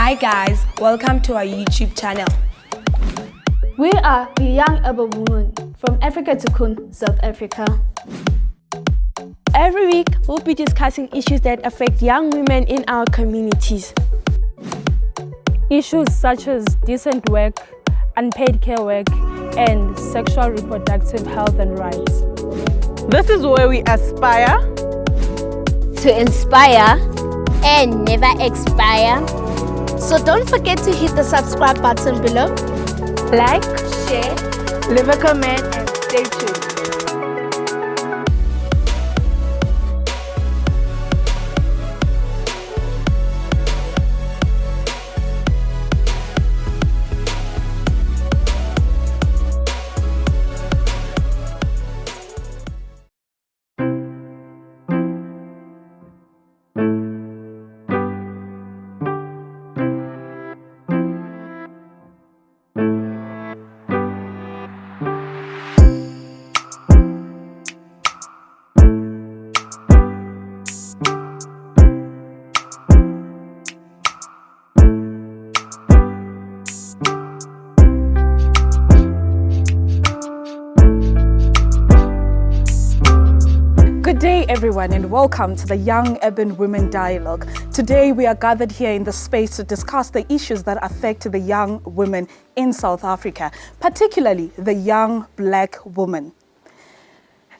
Hi guys, welcome to our YouTube channel. We are the Young YUW women from Africa to Kun, South Africa. Every week, we'll be discussing issues that affect young women in our communities. Issues such as decent work, unpaid care work, and sexual reproductive health and rights. This is where we aspire to inspire and never expire. So don't forget to hit the subscribe button below. Like, Share, leave a comment, and stay tuned. Good day everyone and welcome to the Young Urban Women Dialogue. Today we are gathered here in the space to discuss the issues that affect the young women in South Africa, particularly the young black woman.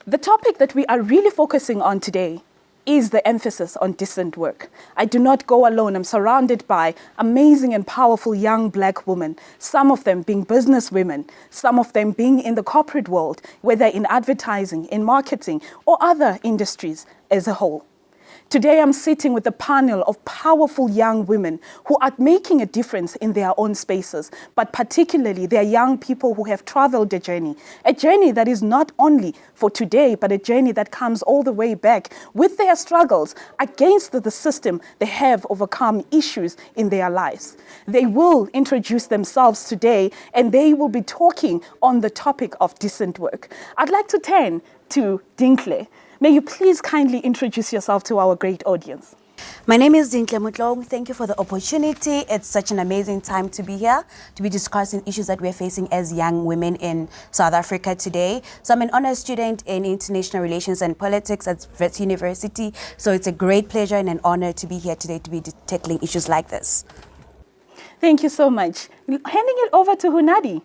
The topic that we are really focusing on today is the emphasis on decent work. I do not go alone. I'm surrounded by amazing and powerful young black women, some of them being business women, some of them being in the corporate world, whether in advertising, in marketing, or other industries as a whole. Today, I'm sitting with a panel of powerful young women who are making a difference in their own spaces, but particularly they're young people who have traveled a journey that is not only for today, but a journey that comes all the way back with their struggles against the system. They have overcome issues in their lives. They will introduce themselves today, and they will be talking on the topic of decent work. I'd like to turn to Dintle. May you please kindly introduce yourself to our great audience. My name is Dintle Mutlong. Thank you for the opportunity. It's such an amazing time to be here, to be discussing issues that we're facing as young women in South Africa today. So I'm an honors student in international relations and politics at Wits University. So it's a great pleasure and an honor to be here today to be tackling issues like this. Thank you so much. Handing it over to Hunadi.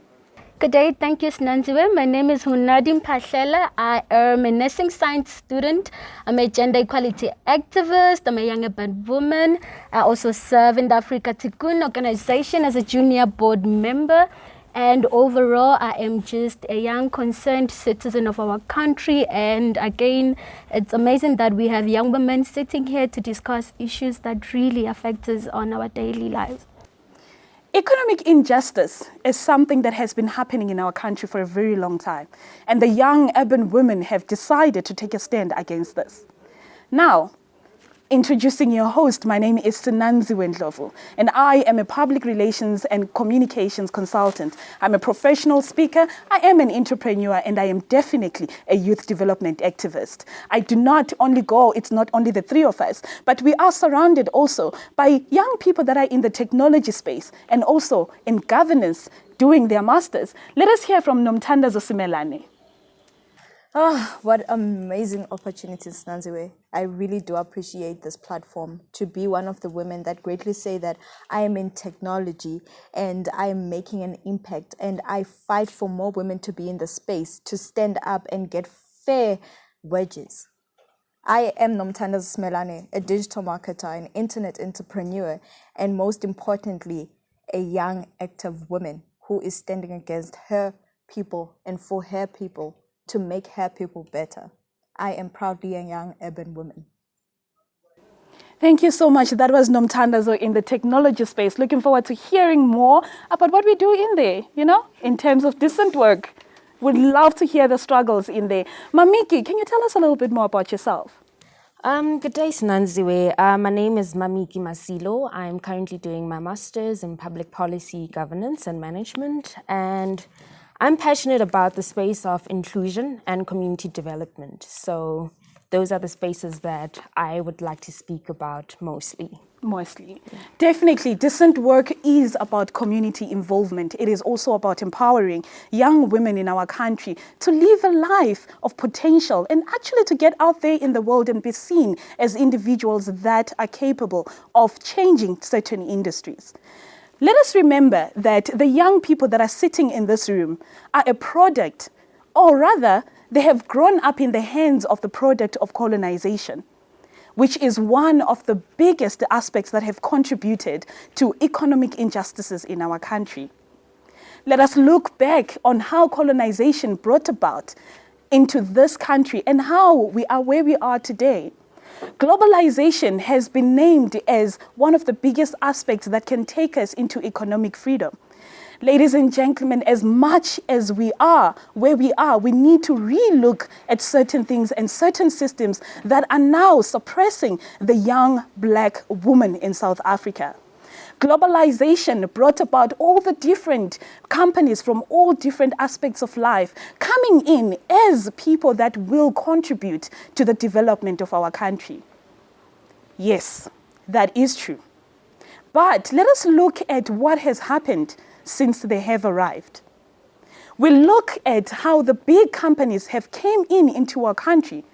Good day, thank you, Snanziwe. My name is Hunadi Mpahlela. I am a nursing science student. I'm a gender equality activist. I'm a young urban woman. I also serve in the Africa Tikkun organization as a junior board member. And overall, I am just a young concerned citizen of our country. And again, it's amazing that we have young women sitting here to discuss issues that really affect us on our daily lives. Economic injustice is something that has been happening in our country for a very long time, and the young urban women have decided to take a stand against this. Now, introducing your host, my name is Sinanziwe Ndlovu, and I am a public relations and communications consultant. I'm a professional speaker, I am an entrepreneur, and I am definitely a youth development activist. I do not only go, it's not only the three of us, but we are surrounded also by young people that are in the technology space and also in governance doing their masters. Let us hear from Nomthandazo Simelane. Oh, what amazing opportunities, Nanziwe. I really do appreciate this platform to be one of the women that greatly say that I am in technology and I am making an impact, and I fight for more women to be in the space, to stand up and get fair wages. I am Nomthandazo Simelane, a digital marketer, an internet entrepreneur, and most importantly, a young active woman who is standing against her people and for her people, to make her people better. I am proudly a young urban woman. Thank you so much. That was Nomthandazo in the technology space. Looking forward to hearing more about what we do in there, in terms of decent work. Would love to hear the struggles in there. Mamiki, can you tell us a little bit more about yourself? Good day, Sinanziwe. My name is Mamiki Masilo. I'm currently doing my master's in public policy, governance and management, and I'm passionate about the space of inclusion and community development. So those are the spaces that I would like to speak about mostly. Mostly. Definitely, decent work is about community involvement. It is also about empowering young women in our country to live a life of potential and actually to get out there in the world and be seen as individuals that are capable of changing certain industries. Let us remember that the young people that are sitting in this room are a product, or rather, they have grown up in the hands of the product of colonization, which is one of the biggest aspects that have contributed to economic injustices in our country. Let us look back on how colonization brought about into this country and how we are where we are today. Globalization has been named as one of the biggest aspects that can take us into economic freedom. Ladies and gentlemen, as much as we are where we are, we need to relook at certain things and certain systems that are now suppressing the young black woman in South Africa. Globalization brought about all the different companies from all different aspects of life coming in as people that will contribute to the development of our country. Yes, that is true. But let us look at what has happened since they have arrived. We look at how the big companies have came into our country,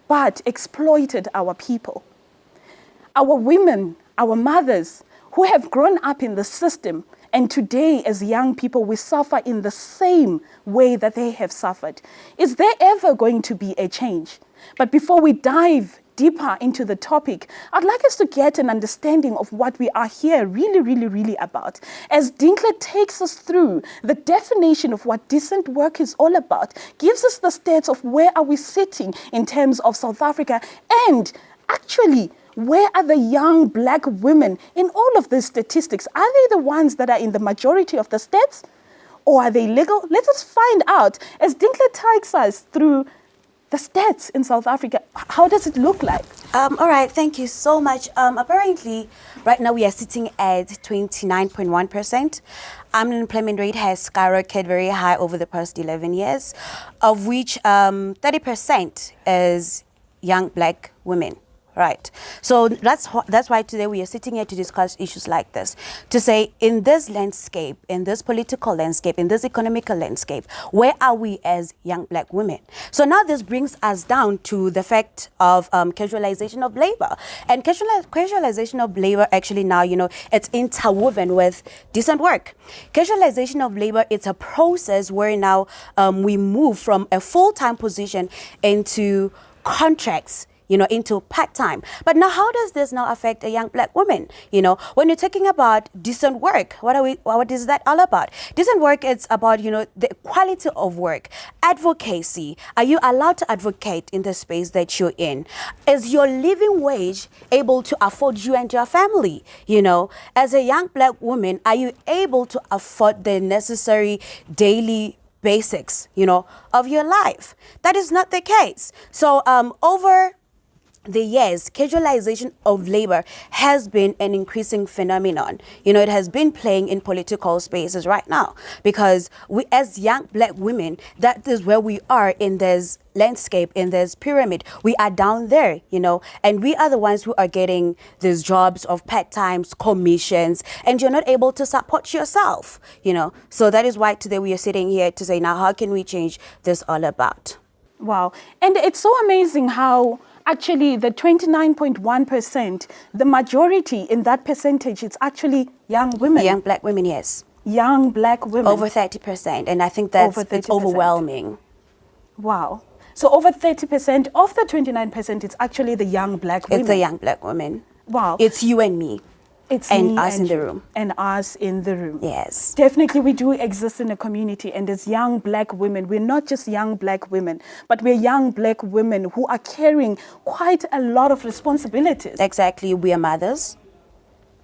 but exploited our people. Our women, our mothers, who have grown up in the system, and today as young people, we suffer in the same way that they have suffered. Is there ever going to be a change? But before we dive deeper into the topic, I'd like us to get an understanding of what we are here really about. As Dinkler takes us through the definition of what decent work is all about, gives us the stats of where are we sitting in terms of South Africa, and actually, where are the young black women in all of these statistics? Are they the ones that are in the majority of the stats? Or are they legal? Let us find out as Dinkler takes us through the stats in South Africa. How does it look like? All right, thank you so much. Apparently, right now we are sitting at 29.1%. Unemployment rate has skyrocketed very high over the past 11 years, of which 30% is young black women. Right. So that's why today we are sitting here to discuss issues like this. To say, in this landscape, in this political landscape, in this economical landscape, where are we as young black women? So now this brings us down to the fact of casualization of labor. And casualization of labor actually now, it's interwoven with decent work. Casualization of labor, it's a process where now we move from a full-time position into contracts, into part-time. But now how does this now affect a young black woman? When you're talking about decent work, what is that all about? Decent work is about, the quality of work, advocacy. Are you allowed to advocate in the space that you're in? Is your living wage able to afford you and your family? As a young black woman, are you able to afford the necessary daily basics, of your life? That is not the case. So over the years, casualization of labor has been an increasing phenomenon. It has been playing in political spaces right now because we, as young black women, that is where we are in this landscape, in this pyramid. We are down there, and we are the ones who are getting these jobs of part-times, commissions, and you're not able to support yourself, So that is why today we are sitting here to say, now, how can we change this all about? Wow. And it's so amazing how actually the 29.1%, the majority in that percentage, it's actually young women. Young black women, yes. Young black women. Over 30%. And I think that's it's overwhelming. Wow. So over 30% of the 29%, it's actually the young black women. It's the young black women. Wow. It's you and me. It's and me us and in the room. And us in the room. Yes. Definitely, we do exist in a community, and as young black women, we're not just young black women, but we're young black women who are carrying quite a lot of responsibilities. Exactly. We are mothers.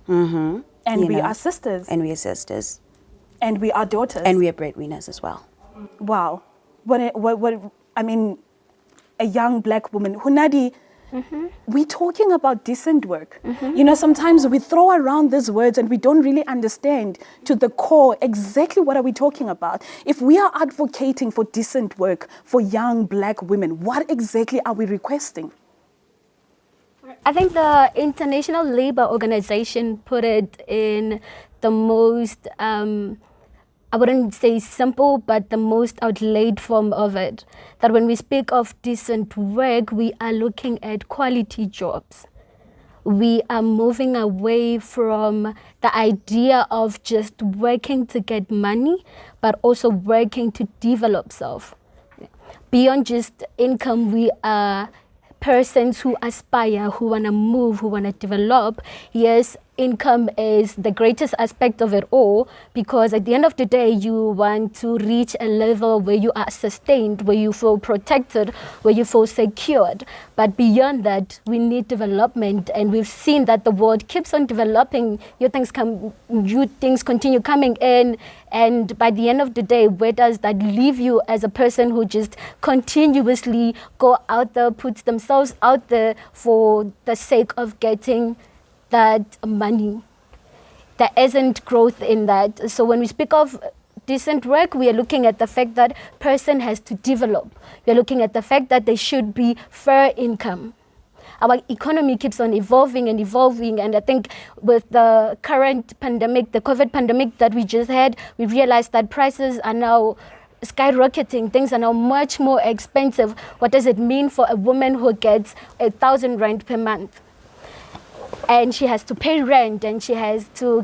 Mm-hmm. And we are sisters. And we are sisters. And we are daughters. And we are breadwinners as well. Wow. I mean, a young black woman. Hunadi, we're talking about decent work. Sometimes we throw around these words and we don't really understand to the core exactly what are we talking about. If we are advocating for decent work for young black women, what exactly are we requesting? I think the International Labour Organization put it in the most, I wouldn't say simple, but the most outlaid form of it. That when we speak of decent work, we are looking at quality jobs. We are moving away from the idea of just working to get money, but also working to develop self. Beyond just income, we are persons who aspire, who want to move, who want to develop. Yes, income is the greatest aspect of it all, because at the end of the day, you want to reach a level where you are sustained, where you feel protected, where you feel secured. But beyond that, we need development, and we've seen that the world keeps on developing. New things continue coming in, and by the end of the day, where does that leave you as a person who just continuously go out there, puts themselves out there for the sake of getting that money? There isn't growth in that. So when we speak of decent work, we are looking at the fact that person has to develop. We are looking at the fact that there should be fair income. Our economy keeps on evolving, and I think with the current pandemic, the COVID pandemic that we just had, we realized that prices are now skyrocketing. Things are now much more expensive. What does it mean for a woman who gets 1,000 rand per month? And she has to pay rent, and she has to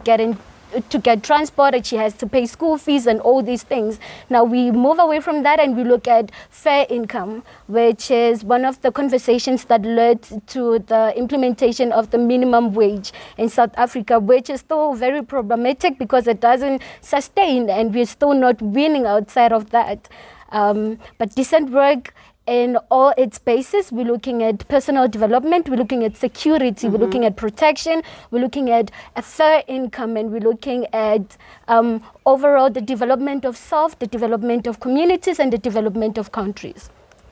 get transport, and she has to pay school fees and all these things. Now we move away from that and we look at fair income, which is one of the conversations that led to the implementation of the minimum wage in South Africa, which is still very problematic because it doesn't sustain, and we're still not winning outside of that. But decent work in all its bases, we're looking at personal development, we're looking at security, we're looking at protection, we're looking at a fair income, and we're looking at overall the development of self, the development of communities, and the development of countries.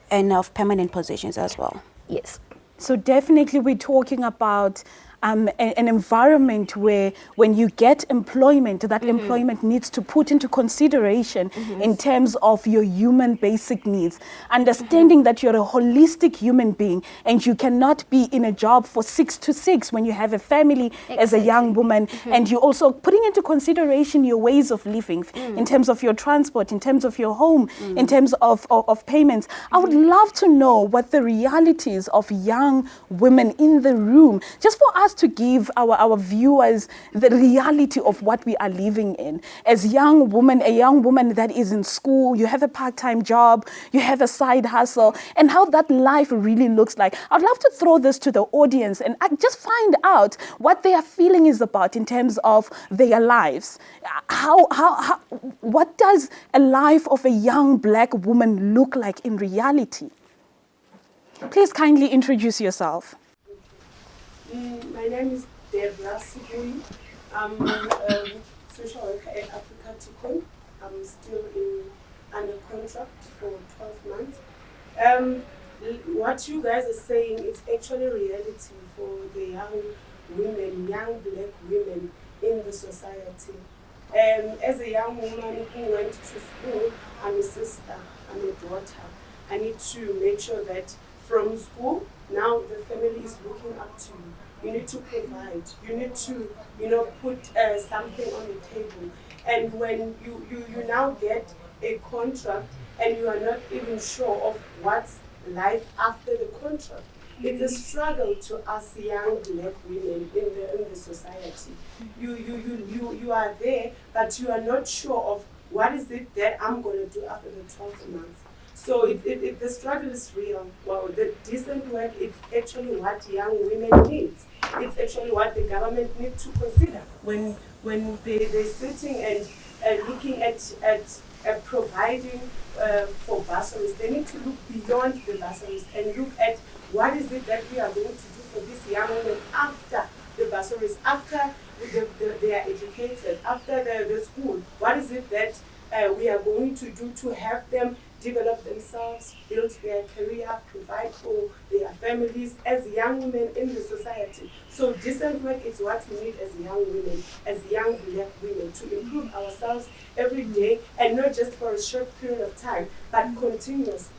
And of permanent positions as well. Yes. So definitely we're talking about an environment where when you get employment, that employment needs to put into consideration in terms of your human basic needs. Understanding that you're a holistic human being and you cannot be in a job for 6 to 6 when you have a family as a young woman, and you're also putting into consideration your ways of living in terms of your transport, in terms of your home, in terms of payments. I would love to know what the realities of young women in the room, just for us to give our viewers the reality of what we are living in. As a young woman that is in school, you have a part-time job, you have a side hustle, and how that life really looks like. I'd love to throw this to the audience and just find out what their feeling is about in terms of their lives. What does a life of a young black woman look like in reality? Please kindly introduce yourself. My name is Debra Sibui. I'm a social worker at Africa Tikon. I'm still under contract for 12 months. What you guys are saying is actually reality for the young women, young black women in the society. As a young woman who went to school, I'm a sister, I'm a daughter. I need to make sure that from school, now the family is looking up to you. You need to provide. You need to, put something on the table. And when you now get a contract and you are not even sure of what's life after the contract, it's a struggle to us young black women in the society. You are there, but you are not sure of what is it that I'm going to do after the 12 months. So the struggle is real. Well, the decent work is actually what young women need. It's actually what the government needs to consider when they're sitting and looking at providing for bursaries. They need to look beyond the bursaries and look at what is it that we are going to do for these young women after the bursaries, after they are educated, after the school. What is it that we are going to do to help them develop themselves, build their career, provide for their families as young women in the society. So decent work is what we need as young women, as young black women, to improve ourselves every day, and not just for a short period of time, but continuously.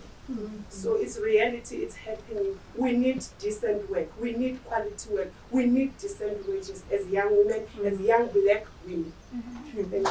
So it's reality, it's happening. We need decent work, we need quality work, we need decent wages as young women, as young black women. Thank you.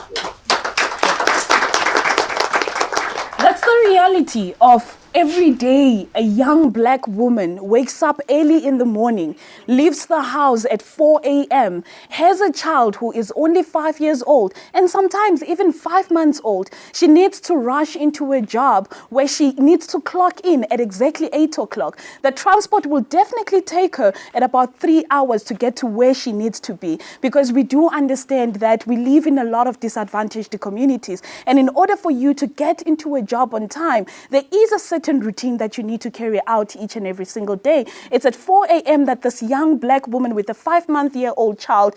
That's the reality of every day. A young black woman wakes up early in the morning, leaves the house at 4 a.m., has a child who is only 5 years old, and sometimes even 5 months old. She needs to rush into a job where she needs to clock in at exactly 8 o'clock. The transport will definitely take her at about 3 hours to get to where she needs to be, because we do understand that we live in a lot of disadvantaged communities. And in order for you to get into a job on time, there is a certain routine that you need to carry out each and every single day. It's at 4 a.m. that this young black woman with a 5-month-old child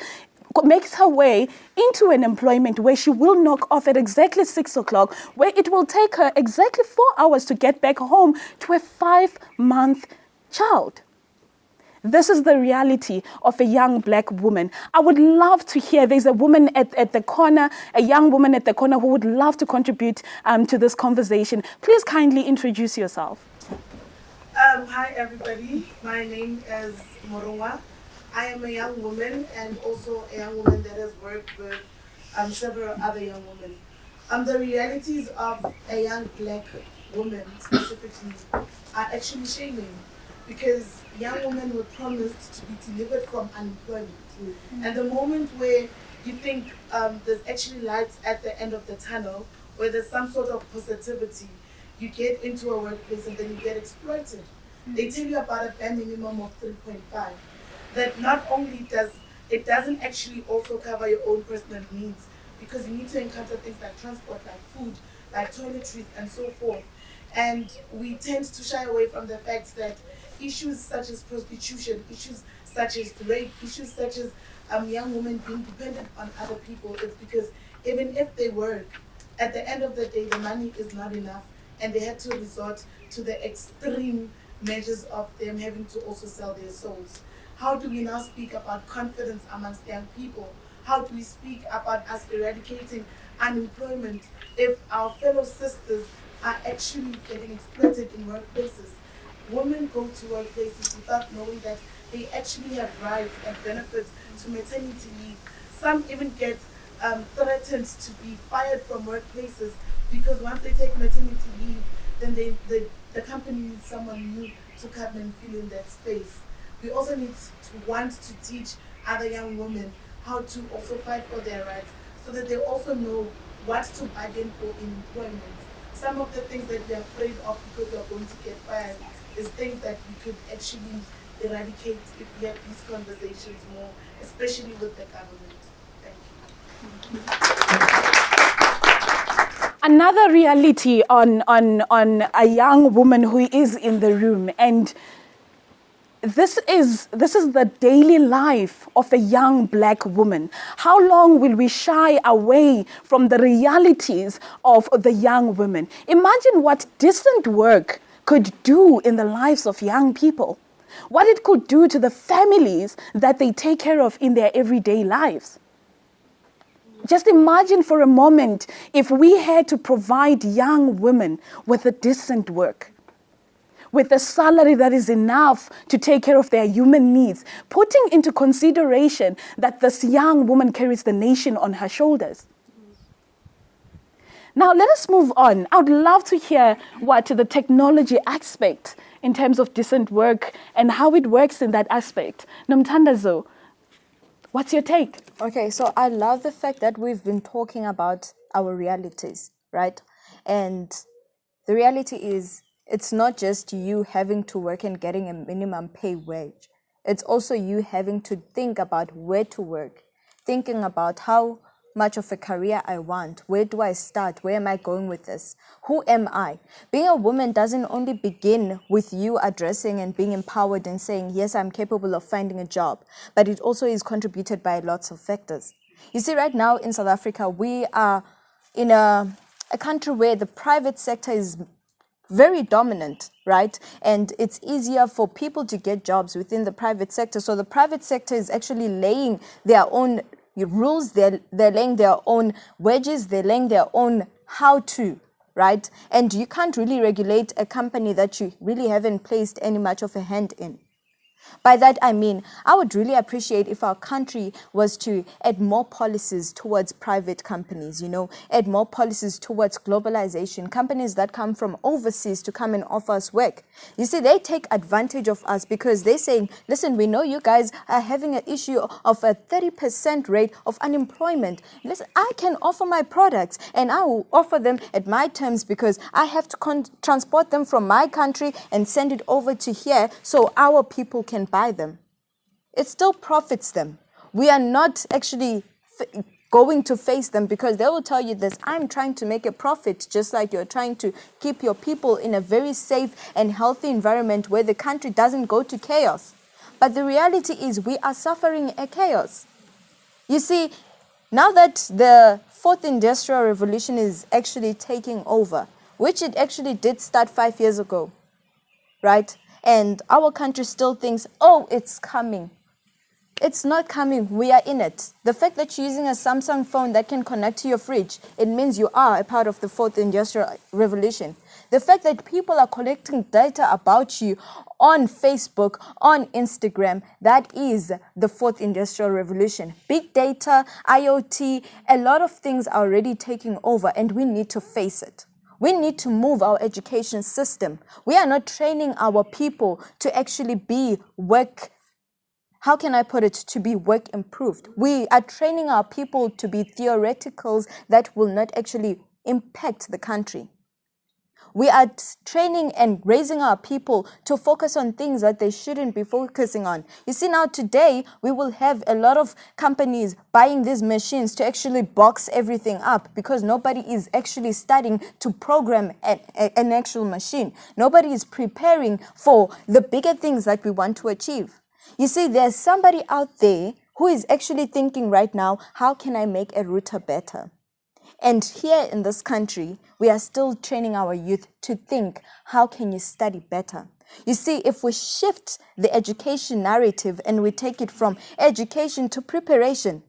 makes her way into an employment where she will knock off at exactly 6 o'clock, where it will take her exactly 4 hours to get back home to a 5-month child. This is the reality of a young black woman. I would love to hear, there's a woman at the corner, a young woman at the corner who would love to contribute to this conversation. Please kindly introduce yourself. Hi everybody, my name is Morongwa. I am a young woman and also a young woman that has worked with several other young women. The realities of a young black woman specifically are actually shaming, because young women were promised to be delivered from unemployment. And the moment where you think there's actually lights at the end of the tunnel, where there's some sort of positivity, you get into a workplace and then you get exploited. They tell you about a bare minimum of 3.5. That not only doesn't actually also cover your own personal needs, because you need to encounter things like transport, like food, like toiletries, and so forth. And we tend to shy away from the fact that issues such as prostitution, issues such as rape, issues such as young women being dependent on other people, it's because even if they work, at the end of the day, the money is not enough, and they had to resort to the extreme measures of them having to also sell their souls. How do we now speak about confidence amongst young people? How do we speak about us eradicating unemployment if our fellow sisters are actually getting exploited in workplaces? Women go to workplaces without knowing that they actually have rights and benefits to maternity leave. Some even get threatened to be fired from workplaces, because once they take maternity leave, then the company needs someone new to come and fill in that space. We also need to want to teach other young women how to also fight for their rights, so that they also know what to bargain for in employment. Some of the things that we are afraid of because we are going to get fired is things that we could actually eradicate if we had these conversations more, especially with the government. Thank you. Another reality on a young woman who is in the room, and this is the daily life of a young black woman. How long will we shy away from the realities of the young women? Imagine what decent work could do in the lives of young people, what it could do to the families that they take care of in their everyday lives. Just imagine for a moment if we had to provide young women with a decent work, with a salary that is enough to take care of their human needs, putting into consideration that this young woman carries the nation on her shoulders. Now, let us move on. I would love to hear what the technology aspect in terms of decent work and how it works in that aspect. Nomthandazo, what's your take? Okay, so I love the fact that we've been talking about our realities, right? And the reality is, it's not just you having to work and getting a minimum pay wage. It's also you having to think about where to work, thinking about how much of a career I want. Where do I start? Where am I going with this? Who am I? Being a woman doesn't only begin with you addressing and being empowered and saying, yes, I'm capable of finding a job, but it also is contributed by lots of factors. You see, right now in South Africa, we are in a country where the private sector is very dominant, right? And it's easier for people to get jobs within the private sector. So the private sector is actually laying their own rules, they're laying their own wedges, they're laying their own how to right? And you can't really regulate a company that you really haven't placed any much of a hand in. By that I mean, I would really appreciate if our country was to add more policies towards private companies, add more policies towards globalization, companies that come from overseas to come and offer us work. You see, they take advantage of us because they're saying, listen, we know you guys are having an issue of a 30% rate of unemployment. Listen, I can offer my products and I will offer them at my terms because I have to transport them from my country and send it over to here so our people can buy them. It still profits them. We are not actually going to face them because they will tell you this, I'm trying to make a profit, just like you're trying to keep your people in a very safe and healthy environment where the country doesn't go to chaos. But the reality is we are suffering a chaos. You see, now that the fourth industrial revolution is actually taking over, which it actually did start 5 years ago, right? And our country still thinks, oh, it's coming. It's not coming. We are in it. The fact that you're using a Samsung phone that can connect to your fridge, it means you are a part of the fourth industrial revolution. The fact that people are collecting data about you on Facebook, on Instagram, that is the fourth industrial revolution. Big data, IoT, a lot of things are already taking over and we need to face it. We need to move our education system. We are not training our people to actually be work, how can I put it, to be work improved. We are training our people to be theoreticals that will not actually impact the country. We are training and raising our people to focus on things that they shouldn't be focusing on. You see, now today, we will have a lot of companies buying these machines to actually box everything up because nobody is actually studying to program an actual machine. Nobody is preparing for the bigger things that we want to achieve. You see, there's somebody out there who is actually thinking right now, how can I make a router better? And here in this country, we are still training our youth to think, how can you study better? You see, if we shift the education narrative and we take it from education to preparation,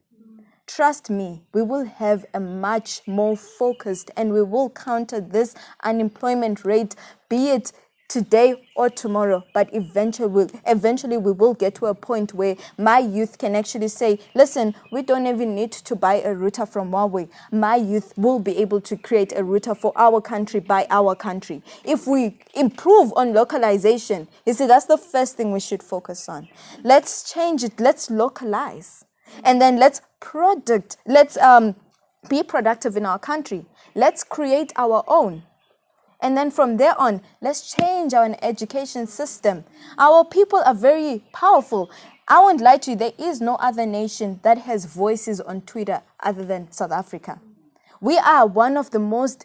trust me, we will have a much more focused and we will counter this unemployment rate, be it today or tomorrow, but eventually we will get to a point where my youth can actually say, listen, we don't even need to buy a router from YUW. My youth will be able to create a router for our country by our country. If we improve on localization, you see, that's the first thing we should focus on. Let's change it, let's localize. And then let's be productive in our country. Let's create our own. And then from there on, let's change our education system. Our people are very powerful. I won't lie to you, there is no other nation that has voices on Twitter other than South Africa. We are one of the most,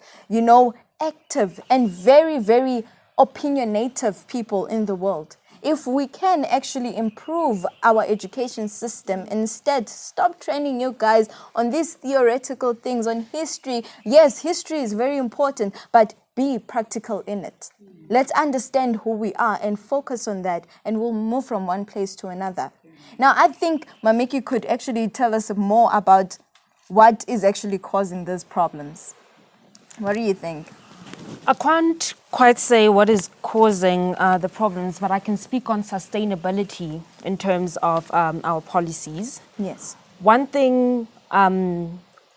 active and very, very opinionative people in the world. If we can actually improve our education system, instead stop training you guys on these theoretical things, on history. Yes, history is very important, but be practical in it. Let's understand who we are and focus on that, and we'll move from one place to another. Now, I think Mamiki could actually tell us more about what is actually causing these problems. What do you think? I can't quite say what is causing the problems, but I can speak on sustainability in terms of our policies. Yes. One thing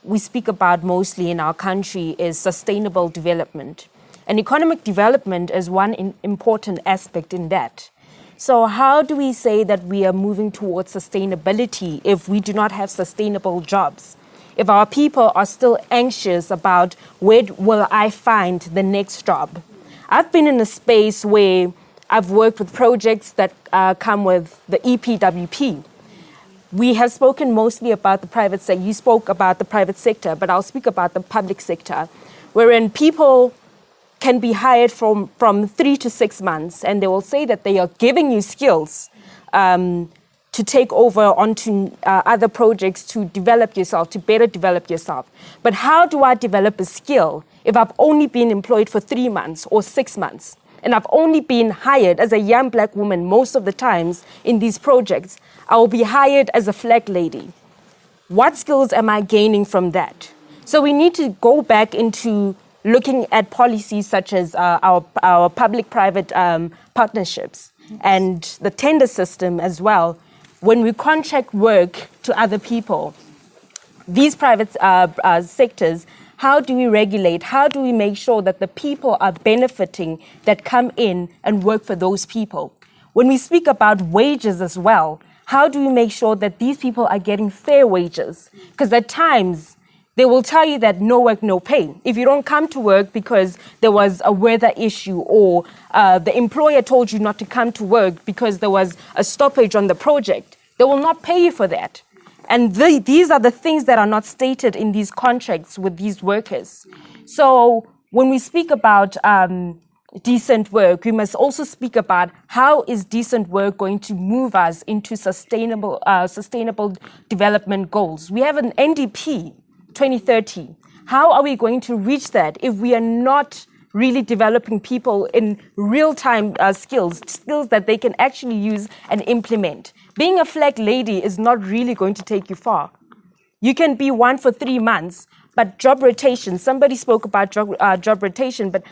we speak about mostly in our country is sustainable development. And economic development is one important aspect in that. So how do we say that we are moving towards sustainability if we do not have sustainable jobs? If our people are still anxious about where will I find the next job? I've been in a space where I've worked with projects that come with the EPWP. We have spoken mostly about the private sector. You spoke about the private sector, but I'll speak about the public sector, wherein people can be hired from 3 to 6 months, and they will say that they are giving you skills to take over onto other projects to develop yourself, to better develop yourself. But how do I develop a skill if I've only been employed for 3 months or 6 months? And I've only been hired as a young black woman most of the times in these projects. I will be hired as a flag lady. What skills am I gaining from that? So we need to go back into looking at policies such as our public-private partnerships and the tender system as well. When we contract work to other people, these private sectors, how do we regulate? How do we make sure that the people are benefiting that come in and work for those people? When we speak about wages as well, how do we make sure that these people are getting fair wages? Because at times, they will tell you that no work, no pay. If you don't come to work because there was a weather issue or the employer told you not to come to work because there was a stoppage on the project, they will not pay you for that. And these are the things that are not stated in these contracts with these workers. So when we speak about decent work, we must also speak about how is decent work going to move us into sustainable development goals. We have an NDP 2030. How are we going to reach that if we are not really developing people in real-time skills that they can actually use and implement? Being a flag lady is not really going to take you far. You can be one for 3 months, but job rotation, somebody spoke about job rotation, but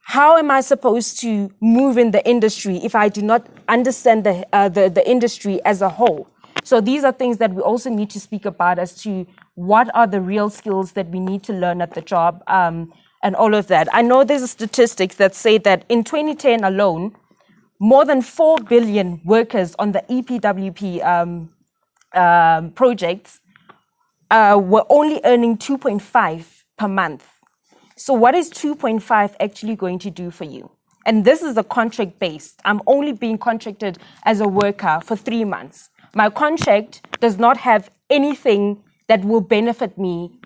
how am I supposed to move in the industry if I do not understand the industry as a whole? So these are things that we also need to speak about as to what are the real skills that we need to learn at the job and all of that. I know there's statistics that say that in 2010 alone, more than 4 billion workers on the EPWP projects were only earning 2.5 per month. So what is 2.5 actually going to do for you? And this is a contract based. I'm only being contracted as a worker for 3 months. My contract does not have anything that will benefit me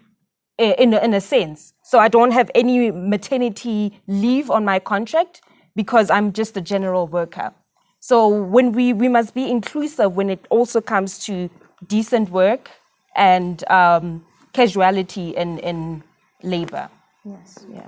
in a sense. So I don't have any maternity leave on my contract because I'm just a general worker. So when we must be inclusive when it also comes to decent work and casualty in labor. Yes, yeah,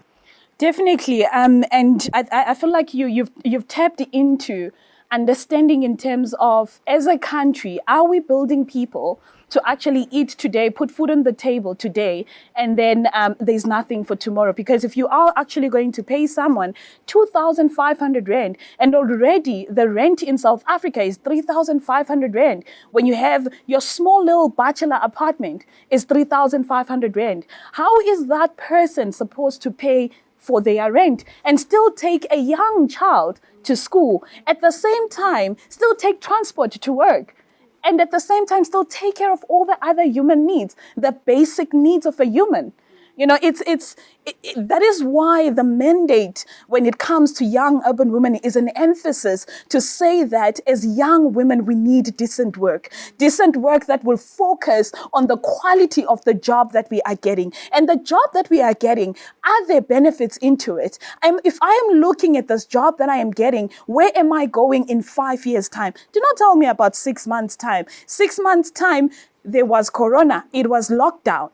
definitely. And I feel like you've tapped into understanding in terms of, as a country, are we building people to actually eat today, put food on the table today, and then there's nothing for tomorrow? Because if you are actually going to pay someone 2,500 Rand, and already the rent in South Africa is 3,500 Rand, when you have your small little bachelor apartment is 3,500 Rand, how is that person supposed to pay for their rent and still take a young child to school, at the same time still take transport to work, and at the same time still take care of all the other human needs, the basic needs of a human? You know, that is why the mandate when it comes to young urban women is an emphasis to say that as young women, we need decent work that will focus on the quality of the job that we are getting. And the job that we are getting, are there benefits into it? If I am looking at this job that I am getting, where am I going in 5 years' time? Do not tell me about 6 months' time. 6 months' time, there was Corona, it was lockdown.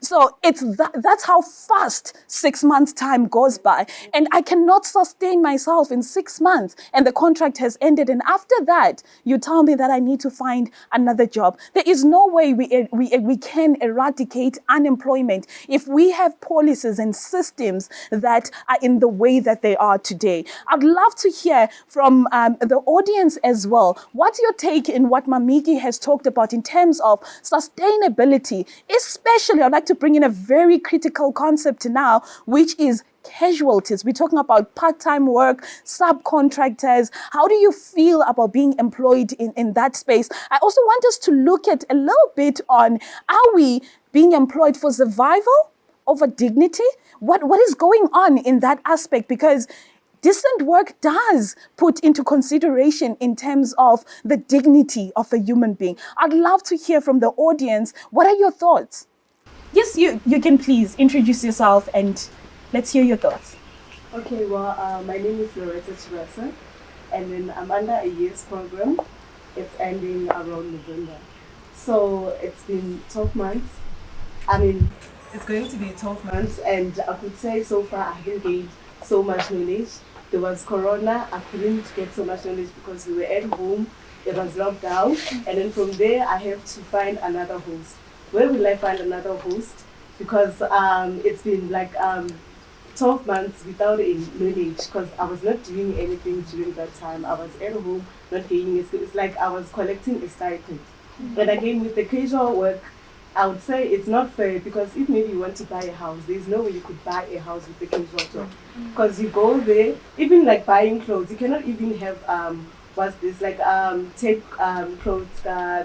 So that's how fast 6 months' time goes by. And I cannot sustain myself in 6 months and the contract has ended. And after that, you tell me that I need to find another job. There is no way we can eradicate unemployment if we have policies and systems that are in the way that they are today. I'd love to hear from the audience as well. What's your take in what Mamiki has talked about in terms of sustainability? Especially, I'd like to bring in a very critical concept now, which is casualties. We're talking about part-time work, subcontractors. How do you feel about being employed in that space? I also want us to look at a little bit on, are we being employed for survival over dignity? What is going on in that aspect? Because decent work does put into consideration in terms of the dignity of a human being. I'd love to hear from the audience. What are your thoughts? Yes, you can please introduce yourself and let's hear your thoughts. Okay, well, my name is Loretta Chirasa, and then I'm under a year's program. It's ending around November. So it's been 12 months. I mean, it's going to be 12 months, and I could say so far I haven't gained so much knowledge. There was Corona, I couldn't get so much knowledge because we were at home, it was locked down, and then from there I have to find another host. Where will I find another host? Because it's been like 12 months without any knowledge because I was not doing anything during that time. I was at home, not gaining it. It's like I was collecting a stipend. And again, with the casual work, I would say it's not fair because if maybe you want to buy a house, there's no way you could buy a house with the casual job. Because you go there, even like buying clothes, you cannot even have what's this, like take clothes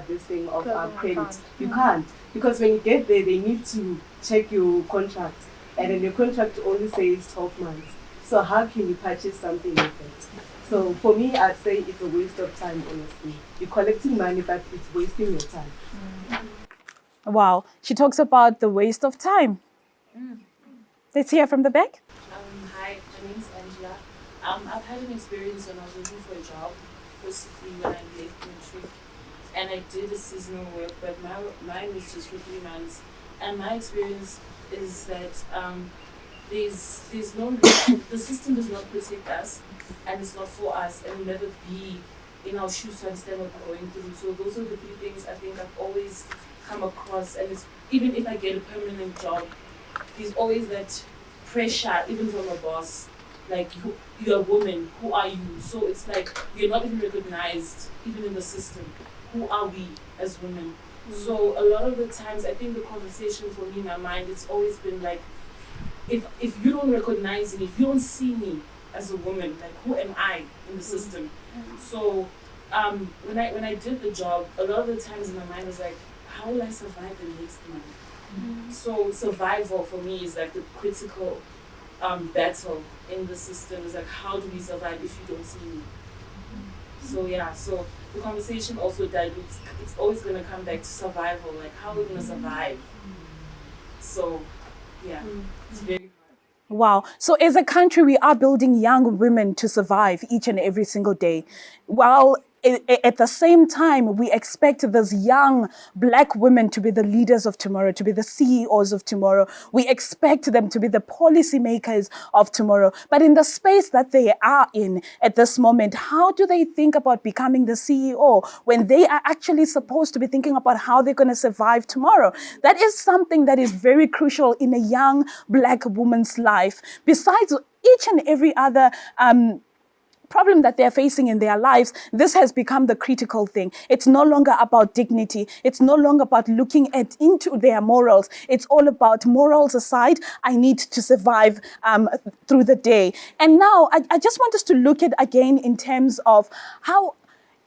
this thing of credit. You can't. Because when you get there, they need to check your contract. And then your contract only says 12 months. So how can you purchase something like that? So for me, I'd say it's a waste of time, honestly. You're collecting money, but it's wasting your time. Wow. She talks about the waste of time. Let's hear from the back. Hi, my name is Angela. I've had an experience when I was looking for a job, basically when I left matric. And I did a seasonal work, but mine was just for 3 months. And my experience is that there's no, the system does not protect us, and it's not for us, and we'll never be in our shoes to understand what we're going through. So those are the 3 things I think I've always come across, and it's, even if I get a permanent job, there's always that pressure, even from a boss, like you're a woman, who are you? So it's like you're not even recognized, even in the system. Who are we as women? So a lot of the times, I think the conversation for me in my mind, it's always been like, if you don't recognize me, if you don't see me as a woman, like who am I in the system? So when I did the job, a lot of the times in my mind was like, how will I survive the next month? So survival for me is like the critical battle in the system. Is like, how do we survive if you don't see me? So yeah, so the conversation also dilutes. It's always going to come back to survival. Like, how are we going to survive? So yeah, it's very. Wow. So as a country, we are building young women to survive each and every single day. While at the same time, we expect those young Black women to be the leaders of tomorrow, to be the CEOs of tomorrow. We expect them to be the policymakers of tomorrow. But in the space that they are in at this moment, how do they think about becoming the CEO when they are actually supposed to be thinking about how they're going to survive tomorrow? That is something that is very crucial in a young Black woman's life. Besides each and every other problem that they're facing in their lives, this has become the critical thing. It's no longer about dignity. It's no longer about looking into their morals. It's all about morals aside, I need to survive through the day. And now I just want us to look at again in terms of how,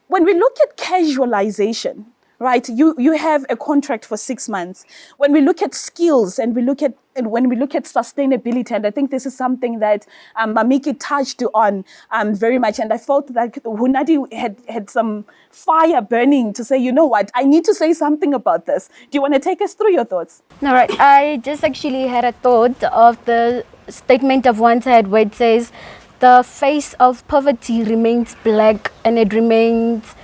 when we look at casualization, right? You have a contract for 6 months. When we look at skills and when we look at sustainability, and I think this is something that Mamiki touched on very much, and I felt that Hunadi had some fire burning to say, you know what, I need to say something about this. Do you want to take us through your thoughts? All right. I just actually had a thought of the statement of one side where it says, the face of poverty remains black, and it remains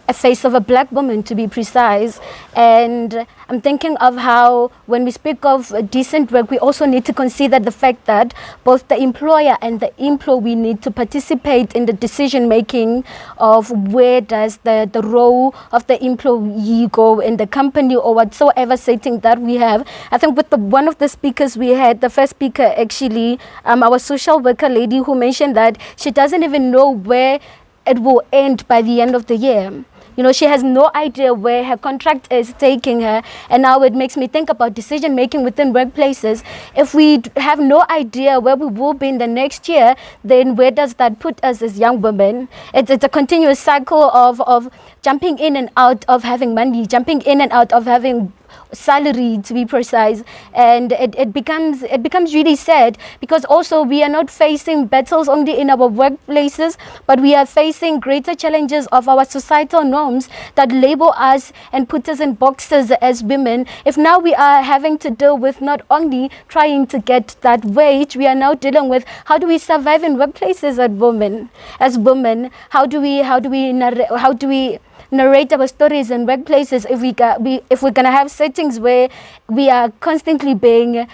a face of a Black woman, to be precise. And I'm thinking of how when we speak of decent work, we also need to consider the fact that both the employer and the employee need to participate in the decision making of where does the role of the employee go in the company or whatsoever setting that we have. I think with one of the speakers we had, the first speaker actually, our social worker lady, who mentioned that she doesn't even know where it will end by the end of the year. You know, she has no idea where her contract is taking her. And now it makes me think about decision making within workplaces. If we have no idea where we will be in the next year, then where does that put us as young women? It's a continuous cycle of jumping in and out of having money, jumping in and out of having salary, to be precise, and it becomes really sad, because also we are not facing battles only in our workplaces, but we are facing greater challenges of our societal norms that label us and put us in boxes as women. If now we are having to deal with not only trying to get that wage, we are now dealing with how do we survive in workplaces as women? How do we narrate our stories in workplaces if we're gonna have settings where we are constantly being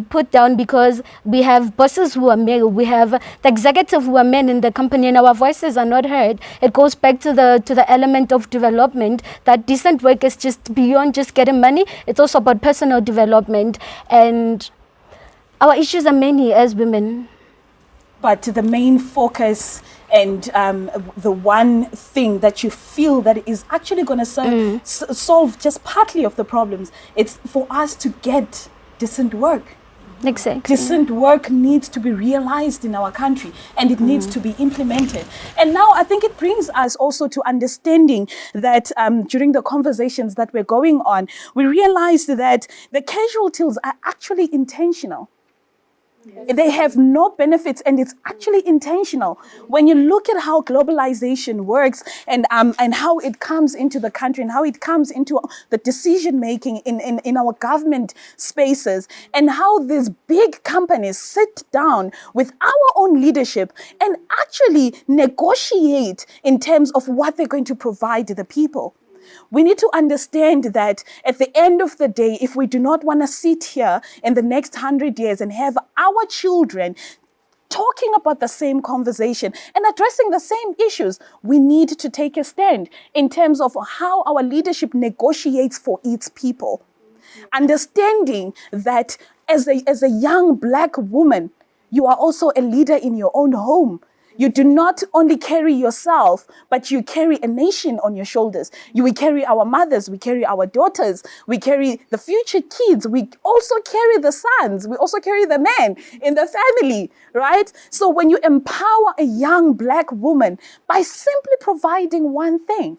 put down because we have bosses who are male, we have the executive who are men in the company, and our voices are not heard. It goes back to the element of development, that decent work is just beyond just getting money. It's also about personal development. And Our issues are many as women. But the main focus and the one thing that you feel that is actually going to solve just partly of the problems, it's for us to get decent work. Exactly. Decent work needs to be realized in our country, and it needs to be implemented. And now I think it brings us also to understanding that during the conversations that we're going on, we realized that the casualties are actually intentional. Yes. They have no benefits, and it's actually intentional. When you look at how globalization works and how it comes into the country and how it comes into the decision making in our government spaces, and how these big companies sit down with our own leadership and actually negotiate in terms of what they're going to provide the people. We need to understand that at the end of the day, if we do not want to sit here in the next 100 years and have our children talking about the same conversation and addressing the same issues, we need to take a stand in terms of how our leadership negotiates for its people. Understanding that as a young Black woman, you are also a leader in your own home. You do not only carry yourself, but you carry a nation on your shoulders. We carry our mothers, we carry our daughters, we carry the future kids, we also carry the sons, we also carry the men in the family, right? So when you empower a young Black woman by simply providing one thing,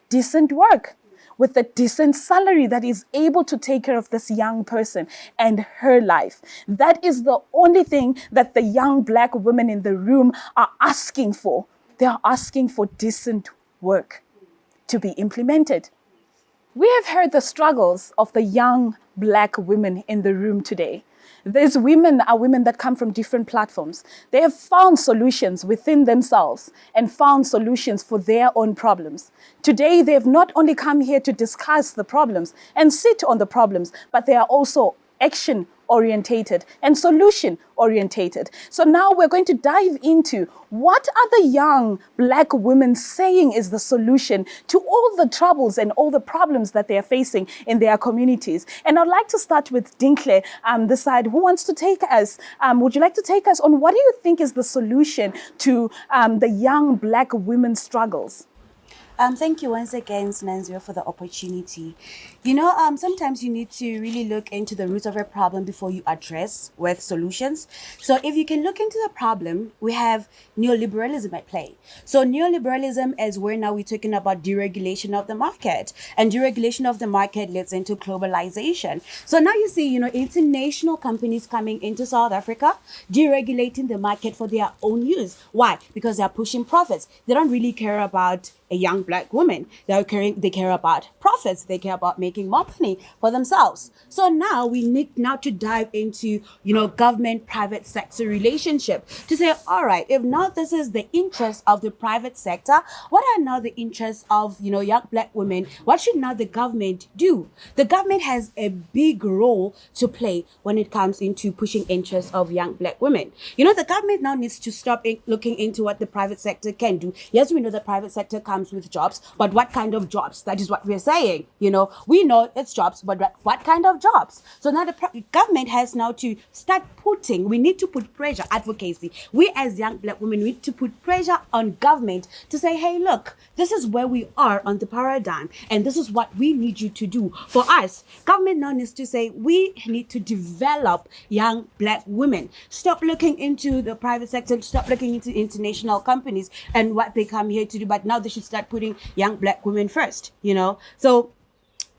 decent work, with a decent salary that is able to take care of this young person and her life. That is the only thing that the young Black women in the room are asking for. They are asking for decent work to be implemented. We have heard the struggles of the young Black women in the room today. These women are women that come from different platforms. They have found solutions within themselves and found solutions for their own problems. Today, they have not only come here to discuss the problems and sit on the problems, but they are also action-orientated and solution-orientated. So now we're going to dive into what are the young Black women saying is the solution to all the troubles and all the problems that they are facing in their communities. And I'd like to start with Dinkle, this side. Who wants to take us? Would you like to take us on what do you think is the solution to the young Black women's struggles? Thank you once again, Nanzio, for the opportunity. You know, sometimes you need to really look into the roots of a problem before you address with solutions. So if you can look into the problem, we have neoliberalism at play. So neoliberalism is where now we're talking about deregulation of the market. And deregulation of the market leads into globalization. So now you see, you know, international companies coming into South Africa, deregulating the market for their own use. Why? Because they are pushing profits. They don't really care about a young Black woman. They care about profits. They care about making more money for themselves. So now we need now to dive into, you know, government-private sector relationship to say, all right, if now this is the interest of the private sector, what are now the interests of, you know, young Black women? What should now the government do? The government has a big role to play when it comes into pushing interests of young Black women. You know, the government now needs to stop looking into what the private sector can do. Yes, we know the private sector comes with jobs, but what kind of jobs? That is what we're saying. You know, we know it's jobs, but what kind of jobs? So now the government has now to start we need to put pressure, advocacy. We as young Black women need to put pressure on government to say, hey, look, this is where we are on the paradigm, and this is what we need you to do for us. Government now needs to say, we need to develop young Black women. Stop looking into the private sector, stop looking into international companies and what they come here to do, but now they should start putting young Black women first, you know. So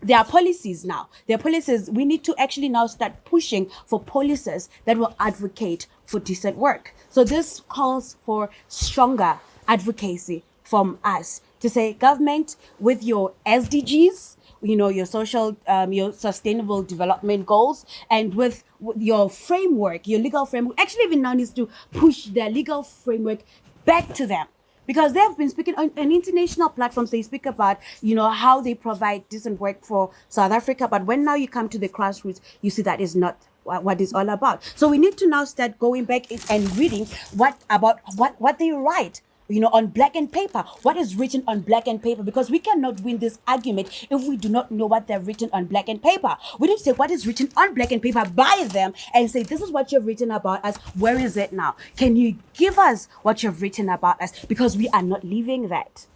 there are policies now. There are policies. We need to actually now start pushing for policies that will advocate for decent work. So this calls for stronger advocacy from us to say, government, with your SDGs, you know, your social, your sustainable development goals, and with your framework, your legal framework, actually even now needs to push their legal framework back to them. Because they have been speaking on international platforms, they speak about, you know, how they provide decent work for South Africa. But when now you come to the grassroots, you see that is not what it's all about. So we need to now start going back and reading what they write. on black and paper. What is written on black and paper? Because we cannot win this argument if we do not know what they've written on black and paper. We need to say what is written on black and paper by them and say, this is what you've written about us. Where is it now? Can you give us what you've written about us? Because we are not living that.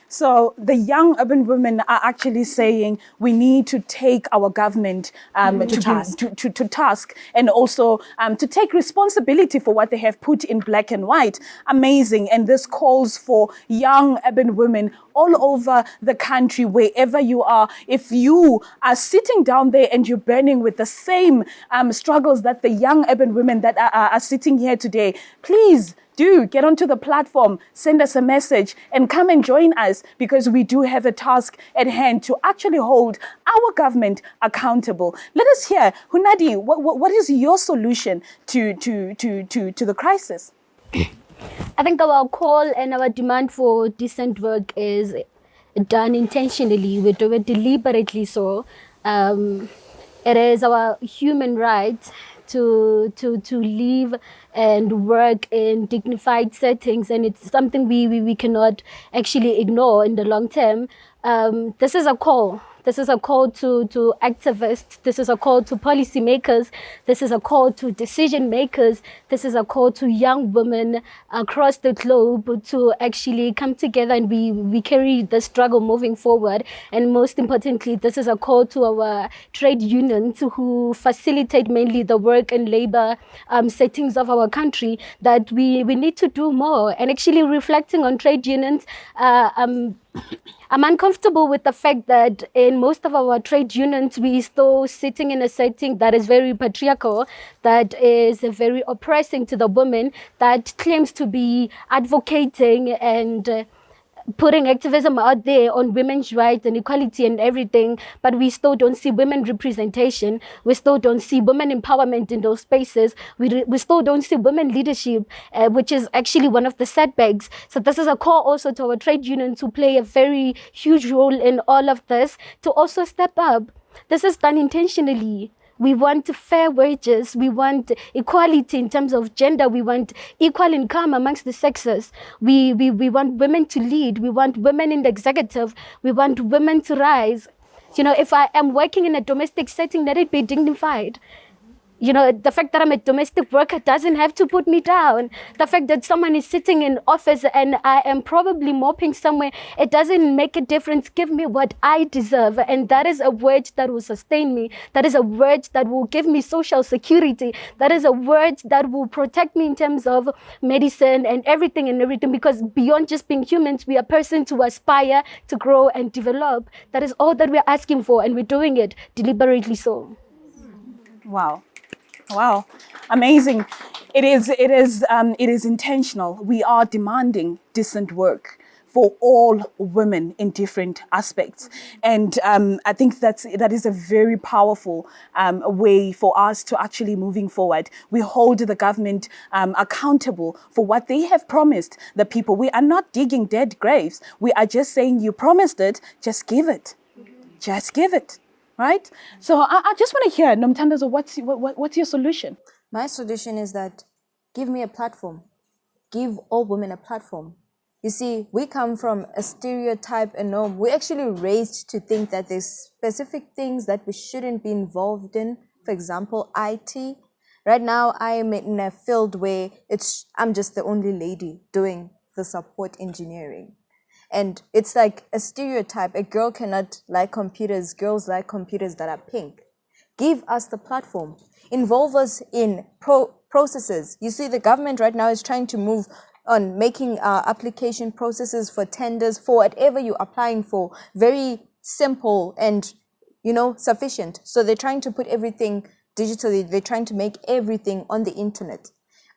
So the young urban women are actually saying we need to take our government to task and also to take responsibility for what they have put in black and white. Amazing. And this calls for young urban women all over the country, wherever you are. If you are sitting down there and you're burning with the same struggles that the young urban women that are sitting here today, please do get onto the platform, send us a message, and come and join us, because we do have a task at hand to actually hold our government accountable. Let us hear, Hunadi, what is your solution to the crisis? I think our call and our demand for decent work is done intentionally. We do it deliberately. So it is our human right to live and work in dignified settings, and it's something we cannot actually ignore in the long term. This is a call. This is a call to activists. This is a call to policymakers. This is a call to decision makers. This is a call to young women across the globe to actually come together and we carry the struggle moving forward. And most importantly, this is a call to our trade unions who facilitate mainly the work and labor settings of our country, that we need to do more. And actually reflecting on trade unions, I'm uncomfortable with the fact that in most of our trade unions, we still sitting in a setting that is very patriarchal, that is very oppressing to the women, that claims to be advocating and putting activism out there on women's rights and equality and everything, but we still don't see women representation. We still don't see women empowerment in those spaces. We still don't see women leadership, which is actually one of the setbacks. So this is a call also to our trade unions to play a very huge role in all of this, to also step up. This is done intentionally. We want fair wages. We want equality in terms of gender. We want equal income amongst the sexes. We want women to lead. We want women in the executive. We want women to rise. If I am working in a domestic setting, let it be dignified. The fact that I'm a domestic worker doesn't have to put me down. The fact that someone is sitting in office and I am probably mopping somewhere, it doesn't make a difference. Give me what I deserve. And that is a wage that will sustain me. That is a wage that will give me social security. That is a wage that will protect me in terms of medicine and everything. Because beyond just being humans, we are persons to aspire to grow and develop. That is all that we're asking for, and we're doing it deliberately so. Wow, amazing. It is intentional. We are demanding decent work for all women in different aspects. And I think that is a very powerful way for us to actually moving forward. We hold the government accountable for what they have promised the people. We are not digging dead graves. We are just saying, you promised it, just give it. Just give it. Right? So I just want to hear, Nomthandazo, what's your solution? My solution is that give me a platform. Give all women a platform. You see, we come from a stereotype and norm. We're actually raised to think that there's specific things that we shouldn't be involved in. For example, IT. Right now, I am in a field where I'm just the only lady doing the support engineering. And it's like a stereotype. A girl cannot like computers. Girls like computers that are pink. Give us the platform. Involve us in processes. You see, the government right now is trying to move on making application processes for tenders, for whatever you're applying for, very simple and, sufficient. So they're trying to put everything digitally. They're trying to make everything on the internet.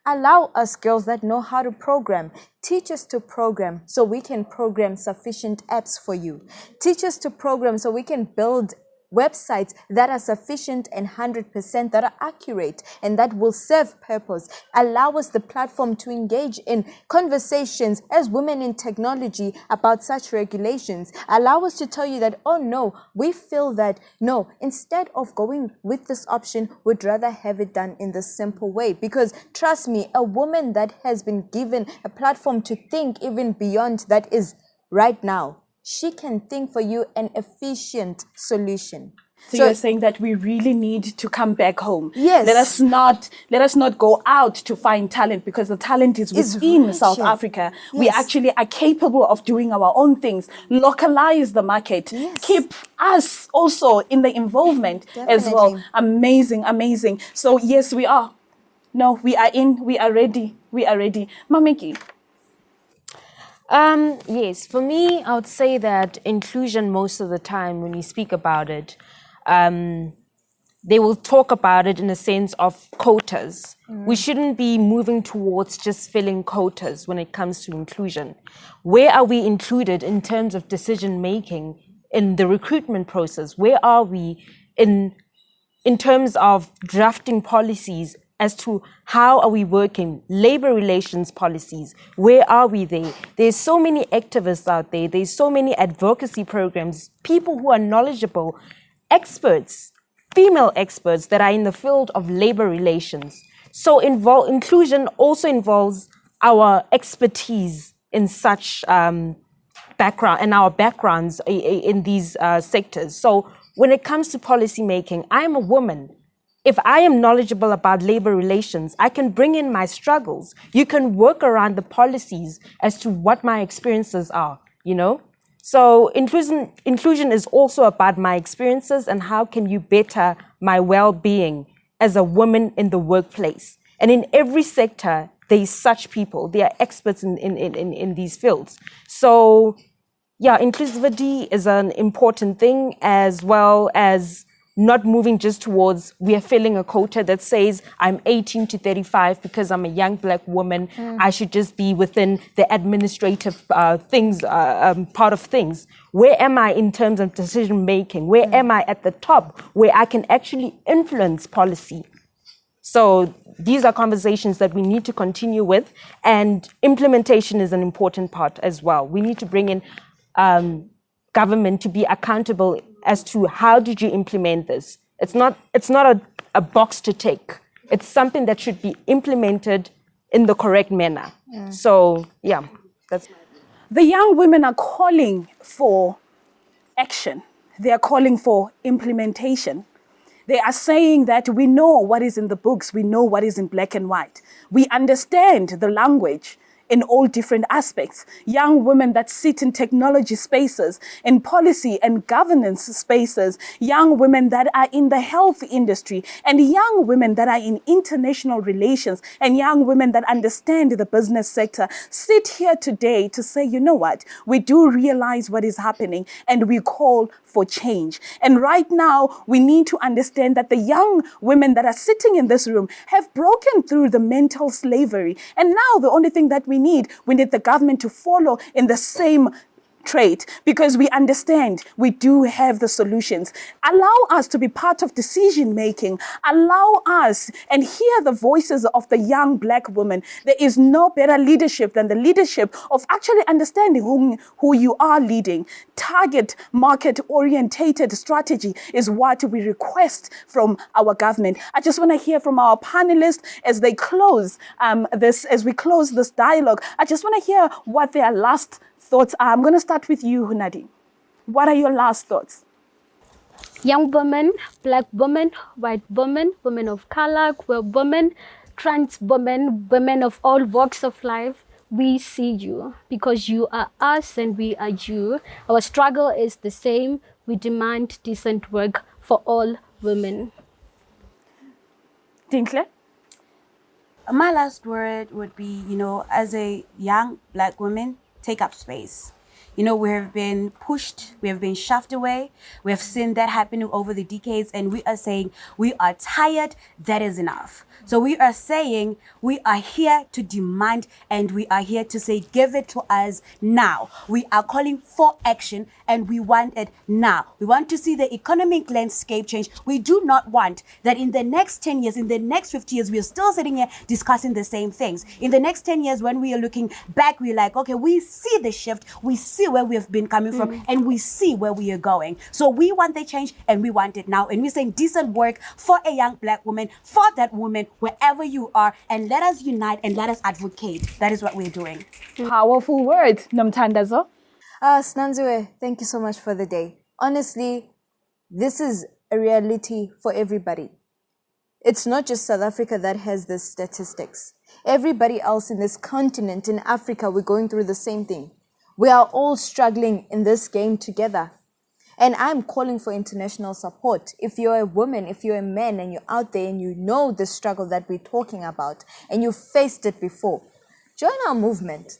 Allow us girls that know how to program. Teach us to program so we can program sufficient apps for you. Teach us to program so we can build websites that are sufficient and 100% that are accurate and that will serve purpose. Allow us the platform to engage in conversations as women in technology about such regulations. Allow us to tell you that, oh no, we feel that, no, instead of going with this option, we'd rather have it done in the simple way. Because trust me, a woman that has been given a platform to think even beyond that is right now, she can think for you an efficient solution. So you're saying that we really need to come back home. Yes. Let us not go out to find talent, because the talent is within South Africa. Yes. We actually are capable of doing our own things. Localize the market. Yes. Keep us also in the involvement as well. Amazing, amazing. So yes, we are. No, we are in. We are ready. We are ready. Mameki. Yes, for me, I would say that inclusion most of the time when we speak about it, they will talk about it in a sense of quotas. We shouldn't be moving towards just filling quotas when it comes to inclusion. Where are we included in terms of decision making in the recruitment process? Where are we in terms of drafting policies as to how are we working, labor relations policies, where are we there? There's so many activists out there, there's so many advocacy programs, people who are knowledgeable, experts, female experts that are in the field of labor relations. So inclusion also involves our expertise in such background and our backgrounds in these sectors. So when it comes to policy making, I am a woman. If I am knowledgeable about labor relations, I can bring in my struggles. You can work around the policies as to what my experiences are, you know? So inclusion is also about my experiences and how can you better my well-being as a woman in the workplace. And in every sector, there is such people. They are experts in these fields. So yeah, inclusivity is an important thing, as well as not moving just towards we are filling a quota that says I'm 18 to 35 because I'm a young black woman. I should just be within the administrative things, part of things. Where am I in terms of decision making? Where am I at the top where I can actually influence policy? So these are conversations that we need to continue with, and implementation is an important part as well. We need to bring in government to be accountable as to how did you implement this. It's not a box to tick. It's something that should be implemented in the correct manner. So yeah, that's my view. The young women are calling for action. They are calling for implementation. They are saying that we know what is in the books. We know what is in black and white. We understand the language in all different aspects. Young women that sit in technology spaces, in policy and governance spaces, young women that are in the health industry, and young women that are in international relations, and young women that understand the business sector, sit here today to say, you know what, we do realize what is happening and we call for change. And right now, we need to understand that the young women that are sitting in this room have broken through the mental slavery. And now the only thing that we need the government to follow in the same trait, because we understand we do have the solutions. Allow us to be part of decision making. Allow us and hear the voices of the young black woman. There is no better leadership than the leadership of actually understanding who you are leading. Target market orientated strategy is what we request from our government. I just want to hear from our panelists as they close as we close this dialogue. I just want to hear what their last thoughts are. I'm going to start with you, Nadine. What are your last thoughts? Young women, black women, white women, women of color, queer women, trans women, women of all walks of life, we see you because you are us and we are you. Our struggle is the same. We demand decent work for all women. Dinkley? My last word would be, as a young black woman, take up space. You know, we have been pushed, we have been shoved away. We have seen that happening over the decades, and we are saying we are tired, that is enough. So we are saying we are here to demand, and we are here to say, give it to us now. We are calling for action, and we want it now. We want to see the economic landscape change. We do not want that in the next 10 years, in the next 50 years, we are still sitting here discussing the same things. In the next 10 years, when we are looking back, we're like, okay, we see the shift, we see where we have been coming from, and we see where we are going. So we want the change, and we want it now. And we're saying decent work for a young black woman, for that woman, wherever you are, and let us unite and let us advocate. That is what we're doing. Powerful words, Nomthandazo. Snanziwe, thank you so much for the day. Honestly, this is a reality for everybody. It's not just South Africa that has these statistics. Everybody else in this continent, in Africa, we're going through the same thing. We are all struggling in this game together. And I'm calling for international support. If you're a woman, if you're a man, and you're out there and you know the struggle that we're talking about, and you've faced it before, join our movement.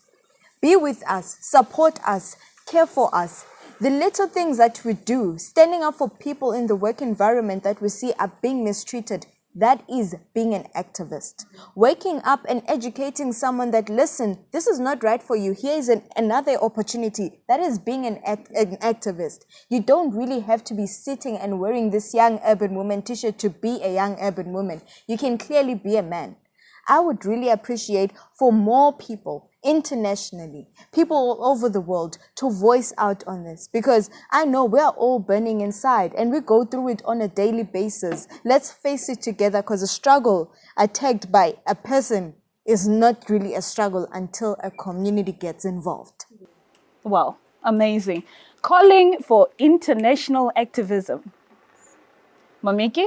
Be with us, support us, care for us. The little things that we do, standing up for people in the work environment that we see are being mistreated, that is being an activist. Waking up and educating someone that, listen, this is not right for you. Here is another opportunity. That is being an activist. You don't really have to be sitting and wearing this young urban woman t-shirt to be a young urban woman. You can clearly be a man. I would really appreciate for more people internationally, people all over the world, to voice out on this, because I know we are all burning inside and we go through it on a daily basis. Let's face it together, because a struggle attacked by a person is not really a struggle until a community gets involved. Wow, amazing. Calling for international activism. Mamiki?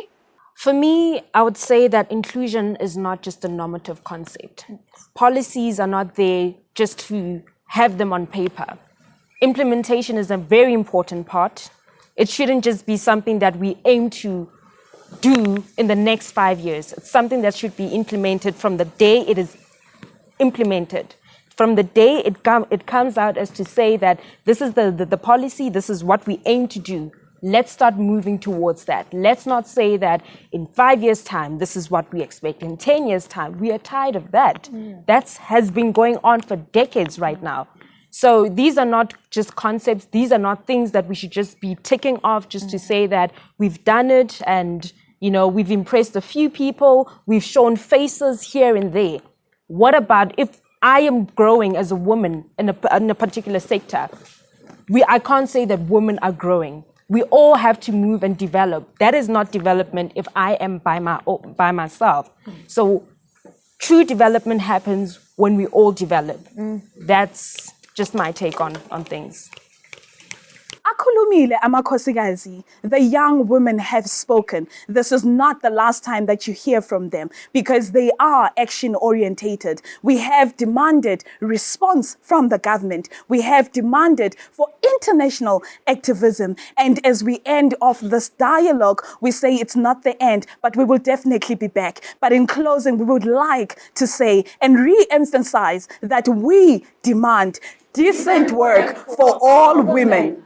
For me, I would say that inclusion is not just a normative concept. Policies are not there just to have them on paper. Implementation is a very important part. It shouldn't just be something that we aim to do in the next 5 years. It's something that should be implemented from the day it is implemented. From the day it comes out as to say that this is the policy, this is what we aim to do. Let's start moving towards that. Let's not say that in 5 years' time, this is what we expect. In 10 years' time, we are tired of that. That has been going on for decades right now. So these are not just concepts. These are not things that we should just be ticking off just to say that we've done it and, you know, we've impressed a few people. We've shown faces here and there. What about if I am growing as a woman in a particular sector? I can't say that women are growing. We all have to move and develop. That is not development if I am by myself. So true development happens when we all develop. That's just my take on things. Akhulumile amakhosikazi. The young women have spoken. This is not the last time that you hear from them, because they are action orientated. We have demanded response from the government. We have demanded for international activism. And as we end off this dialogue, we say it's not the end, but we will definitely be back. But in closing, we would like to say and re-emphasize that we demand decent work for all women.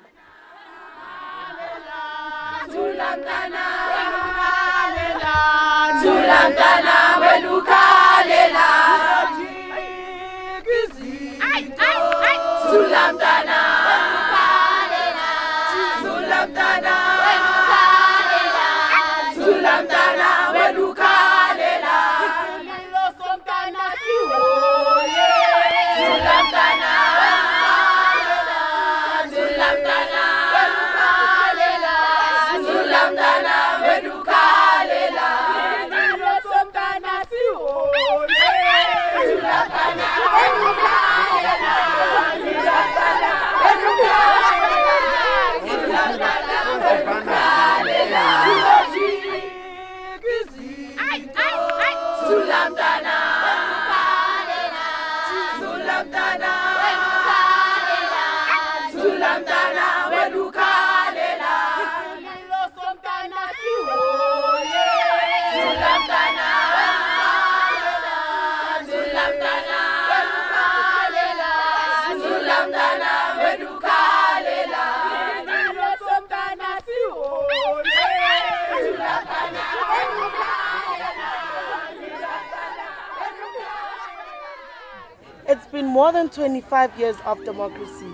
more than 25 years of democracy,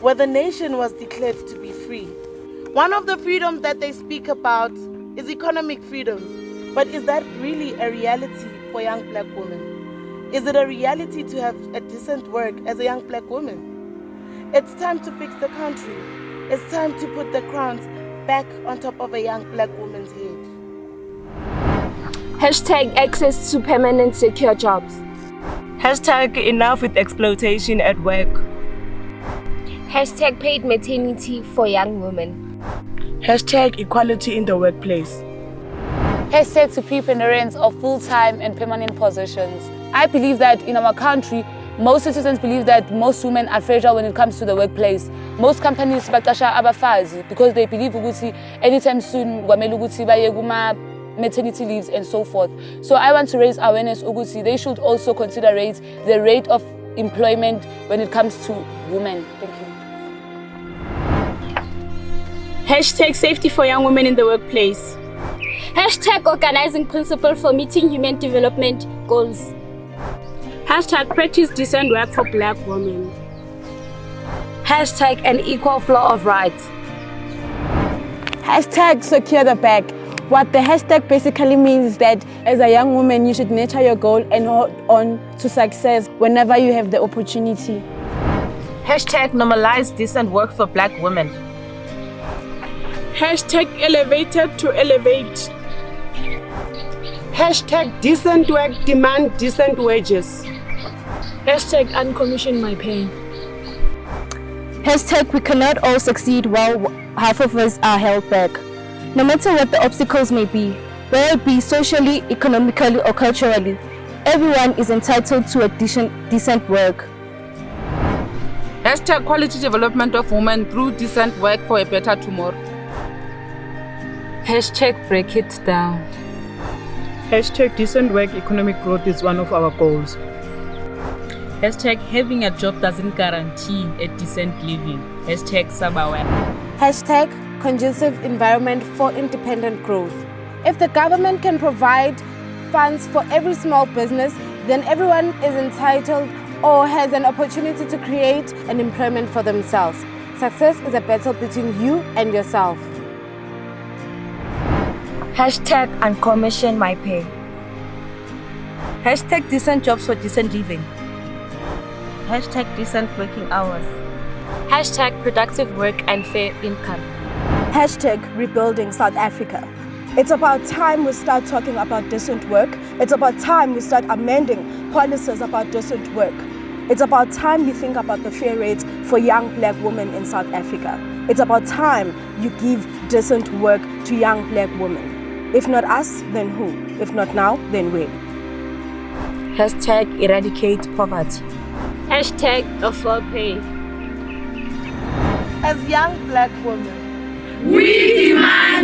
where the nation was declared to be free. One of the freedoms that they speak about is economic freedom. But is that really a reality for young black women? Is it a reality to have a decent work as a young black woman? It's time to fix the country. It's time to put the crowns back on top of a young black woman's head. Hashtag access to permanent secure jobs. Hashtag enough with exploitation at work. Hashtag paid maternity for young women. Hashtag equality in the workplace. Hashtag to preponderance of full-time and permanent positions. I believe that in our country, most citizens believe that most women are fragile when it comes to the workplace. Most companies baqasha abafazi because they believe ukuthi anytime soon kwamele ukuthi baye kuma maternity leaves and so forth. So I want to raise awareness ukuthi they should also consider the rate of employment when it comes to women. Thank you. Hashtag safety for young women in the workplace. Hashtag organizing principle for meeting human development goals. Hashtag practice decent work for black women. Hashtag an equal flow of rights. Hashtag secure the bag. What the hashtag basically means is that as a young woman, you should nurture your goal and hold on to success whenever you have the opportunity. Hashtag normalize decent work for black women. Hashtag elevated to elevate. Hashtag decent work demand decent wages. Hashtag uncommission my pay. Hashtag we cannot all succeed while half of us are held back. No matter what the obstacles may be, whether it be socially, economically, or culturally, everyone is entitled to a decent work. Hashtag quality development of women through decent work for a better tomorrow. Hashtag break it down. Hashtag decent work economic growth is one of our goals. Hashtag having a job doesn't guarantee a decent living. Hashtag Sabawa. Hashtag conducive environment for independent growth. If the government can provide funds for every small business, then everyone is entitled or has an opportunity to create an employment for themselves. Success is a battle between you and yourself. Hashtag uncommission my pay. Hashtag decent jobs for decent living. Hashtag decent working hours. Hashtag productive work and fair income. Hashtag rebuilding South Africa. It's about time we start talking about decent work. It's about time we start amending policies about decent work. It's about time we think about the fair rates for young black women in South Africa. It's about time you give decent work to young black women. If not us, then who? If not now, then when? Hashtag eradicate poverty. Hashtag afford pay. As young black women, we demand